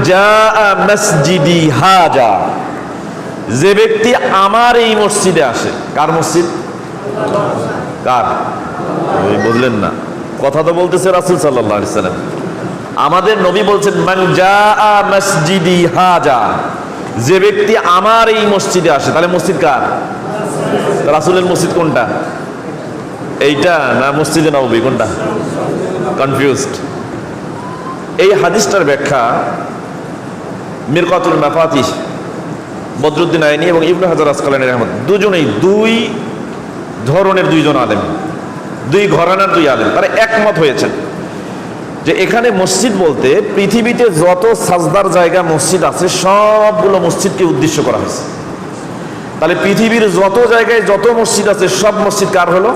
জাআ মসজিদি হাজা, যে ব্যক্তি আমার এই মসজিদে আসে। কার মসজিদ? কার? ওই বুঝলেন না, কথা তো বলতেছে রাসূল সাল্লাল্লাহু আলাইহি ওয়াসাল্লাম। আমাদের নবী বলছেন মান জাআ মসজিদি হাজা, যে ব্যক্তি আমার এই মসজিদে আসে। তাহলে মসজিদ কার? রাসূলের মসজিদ কোনটা? এইটা না মসজিদে নববী? কোনটা? কনফিউজড। এই হাদিসটার ব্যাখ্যা মিরকাতুল মাফাতিহ বদরুদ্দিন আইনি এবং ইবনে হাজার আসকালানী রাহমাত দুজনেই দুই ধরনের দুইজন আলেম, দুই ঘরানার দুই আলেম, তারা একমত হয়েছেন যে এখানে মসজিদ বলতে পৃথিবীতে যত সাজদার জায়গা মসজিদ আছে সবগুলো মসজিদকে উদ্দেশ্য করা হয়েছে। তাহলে পৃথিবীর যত জায়গায় যত মসজিদ আছে সব মসজিদ কার হলো?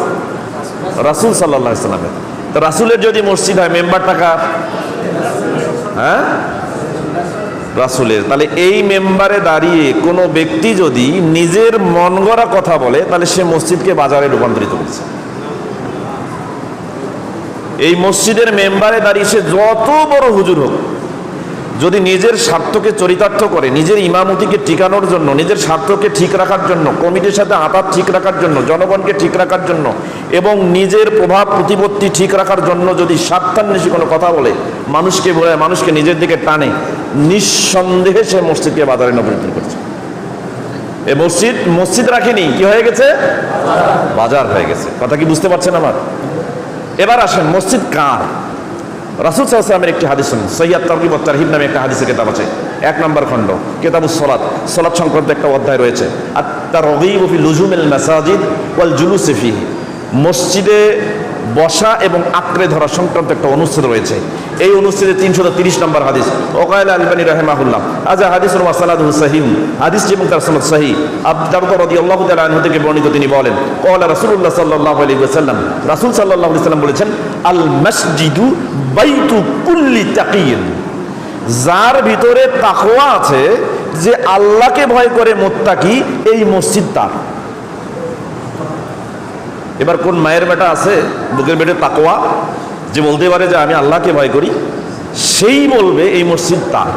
রাসূল সাল্লাল্লাহু আলাইহি ওয়াসাল্লামের। তো রাসূলের যদি মসজিদ হয় মেম্বারটা কার? হ্যাঁ, রাসূলের। তাহলে এই মেম্বারে দাঁড়িয়ে কোনো ব্যক্তি যদি নিজের মন গড়া কথা বলে তাহলে সে মসজিদকে বাজারে রূপান্তরিত করছে। এই মসজিদের মেম্বারে দাঁড়িয়ে সে যত বড় হুজুর হোক, যদি নিজের স্বার্থকে চরিতার্থ করে, নিজের ইমামতিকে টিকানোর জন্য, নিজের স্বার্থকে ঠিক রাখার জন্য, কমিটির সাথে আঁতাত ঠিক রাখার জন্য, জনগণকে ঠিক রাখার জন্য এবং নিজের প্রভাব প্রতিপত্তি ঠিক রাখার জন্য যদি স্বার্থান্বেষী কোনো কথা বলে, মানুষকে বলে, মানুষকে নিজের দিকে টানে, নিঃসন্দেহে সে মসজিদকে বাজারে পরিণত করছে। এ মসজিদ রাখেনি, কি হয়ে গেছে? বাজার হয়ে গেছে। কথা কি বুঝতে পারছেন আমার? এবার আসেন মসজিদ কার? রাসূল সাল্লাল্লাহু আলাইহি ওয়াসাল্লামের একটি হাদিস শুনুন। সহিহ তারগিব ওয়াত তারহিব নামে একটা হাদিসের কিতাব আছে, 1 নম্বর খণ্ড, কিতাবুস সালাত, সালাত সংক্রান্ত একটা অধ্যায় রয়েছে। আত তারগিব ফি লুজুমিল মাসাজিদ ওয়াল জুলুস ফিহি, মসজিদে বসা এবং আঁকড়ে ধরা সংক্রান্ত একটা অনুচ্ছেদ রয়েছে। এই অনুচ্ছেদে 330 নম্বর হাদিস। ওয়াকাল আলবানী রাহিমাহুল্লাহ আযা হাদিসুন ওয়া সানাদুহু সহিহ, হাদিসটি এবং তার সনদ সহিহ। আবু দারদা রাদিয়াল্লাহু তাআলা আনহু থেকে বর্ণিত, তিনি বলেন ক্বালা রাসূলুল্লাহ সাল্লাল্লাহু আলাইহি ওয়াসাল্লাম, রাসূল সাল্লাল্লাহু আলাইহি ওয়াসাল্লাম বলেছেন আল মসজিদু বাইতু কুল্লি তাকিয়্যিন, যার ভিতরে তাকওয়া আছে, যে আল্লাহকে ভয় করে মুত্তাকি, এই মসজিদ তার। এবার কোন মায়ের বেটা আছে বুকের পেটে তাকওয়া, যে বলতে পারে যে আমি আল্লাহকে ভয় করি, সেই বলবে এই মসজিদ তার।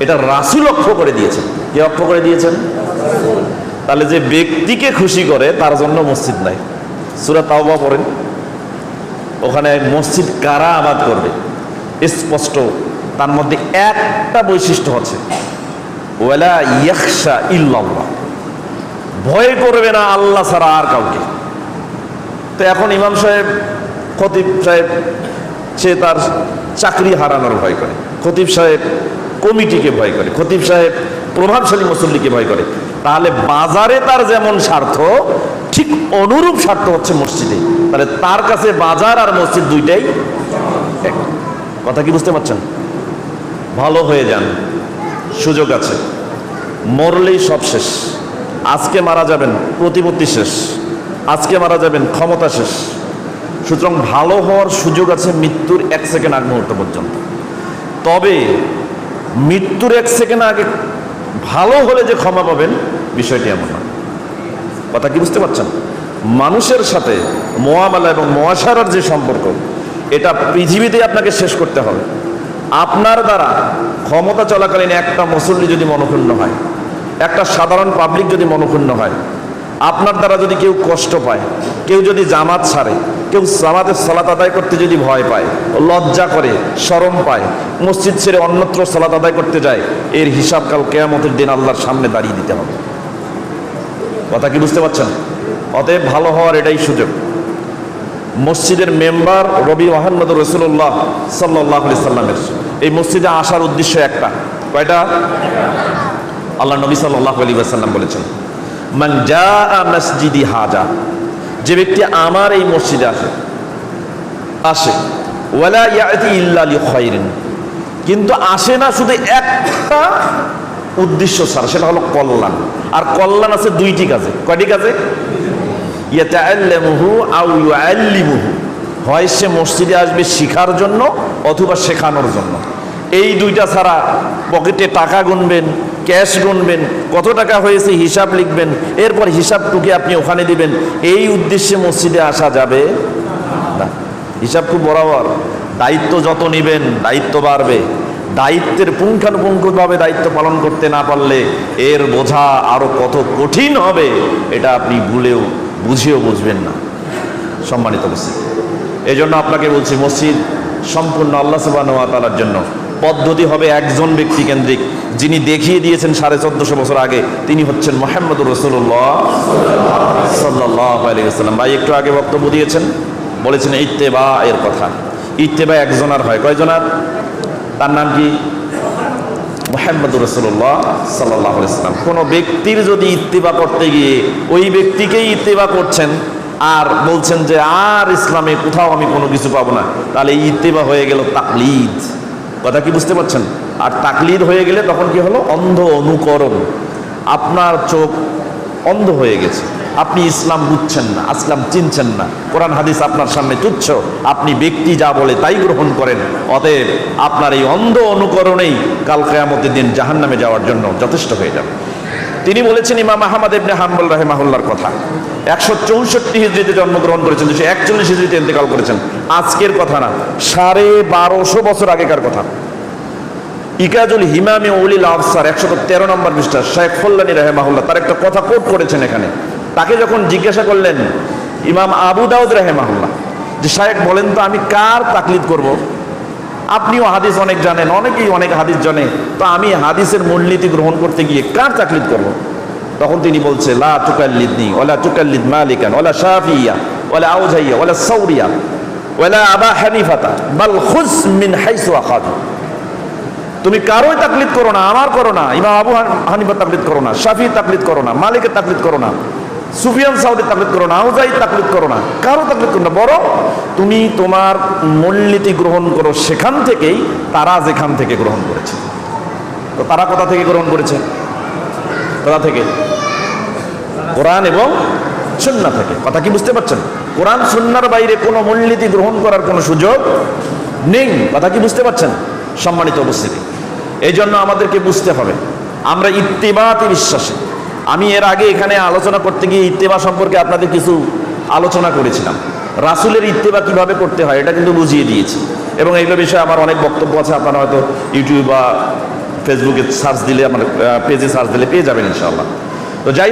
এটা রাসূল লক্ষ্য করে দিয়েছেন। কে লক্ষ্য করে দিয়েছেন? তাহলে যে ব্যক্তিকে খুশি করে তার জন্য মসজিদ নাই। সূরা তাওবা পড়েন, ওখানে মসজিদ কারা আবাদ করবে স্পষ্ট। তার মধ্যে একটা বৈশিষ্ট্য হচ্ছে ওয়ালা ইয়াখশা ইল্লাল্লাহ, ভয় করবে না আল্লাহ ছাড়া আর কাউকে। তো এখন ইমাম সাহেব, খতিব সাহেব, সে তার চাকরি হারানোর ভয় করে, খতিব সাহেব কমিটিকে ভয় করে, খতিব সাহেব প্রভাবশালী মুসল্লিকে ভয় করে। তাহলে বাজারে তার যেমন স্বার্থ, ঠিক অনুরূপ স্বার্থ হচ্ছে মসজিদে। তাহলে তার কাছে বাজার আর মসজিদ দুইটাই এক। কথা কি বুঝতে পারছেন? ভালো হয়ে যান, সুযোগ আছে। মরলেই সব শেষ। আজকে মারা যাবেন, প্রতিপত্তি শেষ। আজকে মারা যাবেন, ক্ষমতা শেষ। সুতরাং ভালো হওয়ার সুযোগ আছে মৃত্যুর 1 সেকেন্ড আগ মুহূর্ত পর্যন্ত। তবে মৃত্যুর 1 সেকেন্ড আগে ভালো হলে যে ক্ষমা পাবেন, বিষয়টি এমন না। কথা কি বুঝতে পারছেন? মানুষের সাথে মুআমালা এবং মুআশারার যে সম্পর্ক, এটা পৃথিবীতে আপনাকে শেষ করতে হবে। আপনার দ্বারা ক্ষমতা চলাকালীন একটা মুসল্লি যদি মনক্ষুণ্ণ হয়, একটা সাধারণ পাবলিক যদি মনক্ষুণ্ণ হয়, আপনার দ্বারা যদি কেউ কষ্ট পায়, কেউ যদি জামাত ছাড়ে, কেউ জামাতের সালাত আদায় করতে যদি ভয় পায়, লজ্জা করে, শরম পায়, মসজিদ ছেড়ে অন্যত্র সালাত আদায় করতে যায়, এর হিসাব কাল কিয়ামতের দিন আল্লাহর সামনে দাঁড়িয়ে দিতে হবে। কথা কি বুঝতে পারছেন? অতএব ভালো হওয়ার এটাই সুযোগ। মসজিদের মেম্বার রবি মুহাম্মদ রাসূলুল্লাহ সাল্লাল্লাহু আলাইহি সাল্লামের এই মসজিদে আসার উদ্দেশ্য একটা। কয়টা? আল্লাহ নবী সাল্লাল্লাহু আলাইহি ওয়াসাল্লাম বলেছেন মান জাআ মসজিদি হাজা, যে ব্যক্তি আমার এই মসজিদে আসে ওয়ালা ইয়াতি ইল্লা লিখাইরিন, কিন্তু আসে না শুধু একটা উদ্দেশ্য ছাড়া, সেটা হলো কল্যাণ। আর কল্যাণ আছে দুইটি কাজে। কয়টি কাজে? ইয়াতাআল্লামুহু আও ইউআল্লিমুহু, হয় সে মসজিদে আসবে শিখার জন্য অথবা শেখানোর জন্য। এই দুইটা ছাড়া পকেটে টাকা গুনবেন, ক্যাশ গুনবেন, কত টাকা হয়েছে হিসাব লিখবেন, এরপর হিসাবটুকু আপনি ওখানে দিবেন, এই উদ্দেশ্যে মসজিদে আসা যাবে না। হিসাব খুব বরাবর। দায়িত্ব যত নেবেন দায়িত্ব বাড়বে, দায়িত্বের পুঙ্খানুপুঙ্খভাবে দায়িত্ব পালন করতে না পারলে এর বোঝা আরো কত কঠিন হবে এটা আপনি বুঝেও বুঝবেন না। সম্মানিত উপস্থিতি, এই জন্য আপনাকে বলছি, মসজিদ সম্পূর্ণ আল্লাহ সুবহানাহু ওয়া তাআলার জন্য। পদ্ধতি হবে একজন ব্যক্তি কেন্দ্রিক, যিনি দেখিয়ে দিয়েছেন 1450 বছর আগে, তিনি হচ্ছেন মুহাম্মদুর রাসূলুল্লাহ সাল্লাল্লাহু আলাইহি ওয়াসাল্লাম। ভাই একটু আগে বক্তব্য দিয়েছেন, বলেছেন ইত্তেবা এর কথা। ইত্তেবা একজনের হয়, কয়জনের? তার নাম কি? মুহাম্মদুর রাসূলুল্লাহ সাল্লাল্লাহু আলাইহি ওয়াসাল্লাম। কোনো ব্যক্তির যদি ইত্তেবা করতে গিয়ে ওই ব্যক্তিকেই ইত্তেবা করছেন আর বলছেন যে আর ইসলামে কোথাও আমি কোনো কিছু পাবো না, তাহলে এই ইত্তেবা হয়ে গেল তাকলিদ। কথা কি বুঝতে পারছেন? আর তাকলিদ হয়ে গেলে তখন কি হলো? অন্ধ অনুকরণ। আপনার চোখ অন্ধ হয়ে গেছে, আপনি ইসলাম বুঝছেন না, ইসলাম চিনছেন না, কোরআন হাদিস আপনার সামনে তুচ্ছ, আপনি ব্যক্তি যা বলে তাই গ্রহণ করেন। অতএব আপনার এই অন্ধ অনুকরণেই কাল কিয়ামতের দিন জাহান্নামে যাওয়ার জন্য যথেষ্ট হয়ে যাবে। তিনি বলেছেন ইমাম আহমদ ইবনে হাম্বল রাহিমাহুল্লাহর কথা। 164 হিজরিতে জন্মগ্রহণ করেছেন, 241 হিজরিতে ইন্তেকাল করেছেন। আজকের কথা না, 1250 বছর আগেকার কথা। ইকাজুল হিমামি উলিল আবসার 113 নম্বর পৃষ্ঠা, শেখ ফুল্লানী রাহিমাহুল্লাহ তার একটা কথা কোট করেছেন এখানে। তাকে যখন জিজ্ঞাসা করলেন ইমাম আবু দাউদ রাহিমাহুল্লাহ যে শেখ বলেন তো আমি কার তাকলিদ করব? আপনিও হাদিস অনেক জানেন, অনেকেই অনেক হাদিস জানে, তো আমি হাদিসের মূলনীতি গ্রহণ করতে গিয়ে কার তাকলিদ করব? তখন তিনি বলছে লা তুকাল্লিদনি ওয়ালা তুকাল্লিদ মালিকান ওয়ালা শাফিয়্যা ওয়ালা আউজাইয়্যা ওয়ালা সাউরিয়া ওয়ালা আবা হানিফাতা বাল খুজ মিন হাইসু আখাযু। তুমি কারোই তাকলিদ করো না, আমার করো না, ইমাম আবু হানিফার তাকলিদ করো না, শাফিঈর তাকলিদ করো না, মালিকের তাকলিদ করো না, সুফিয়ান সাউরির তাকলিদ করো না, আউজাই তাকলিদ করো না, কারো তাকলিদ করো না। বরং তুমি তোমার মূলনীতি গ্রহণ করো সেখান থেকেই তারা যেখান থেকে গ্রহণ করেছে। তো তারা কোথা থেকে গ্রহণ করেছে? কোথা থেকে? কোরআন এবং সুন্নাহ থেকে। কথা কি বুঝতে পারছেন? কোরআন সুন্নাহর বাইরে কোনো মূলনীতি গ্রহণ করার কোনো সুযোগ নেই। কথা কি বুঝতে পারছেন? সম্মানিত উপস্থিতি, এই জন্য আমাদেরকে বুঝতে হবে আমরা ইত্তেবাতে বিশ্বাসী। আমি এর আগে এখানে আলোচনা করতে গিয়ে ইত্তেবা সম্পর্কে আপনাদের কিছু আলোচনা করেছিলাম। রাসূলের ইত্তেবা কিভাবে করতে হয় এটা কিন্তু বুঝিয়ে দিয়েছি, এবং এইগুলো বিষয়ে আমার অনেক বক্তব্য আছে। আপনারা হয়তো ইউটিউব বা ফেসবুকে সার্চ দিলে, আমার পেজে সার্চ দিলে পেয়ে যাবেন ইনশাআল্লাহ। তো যাই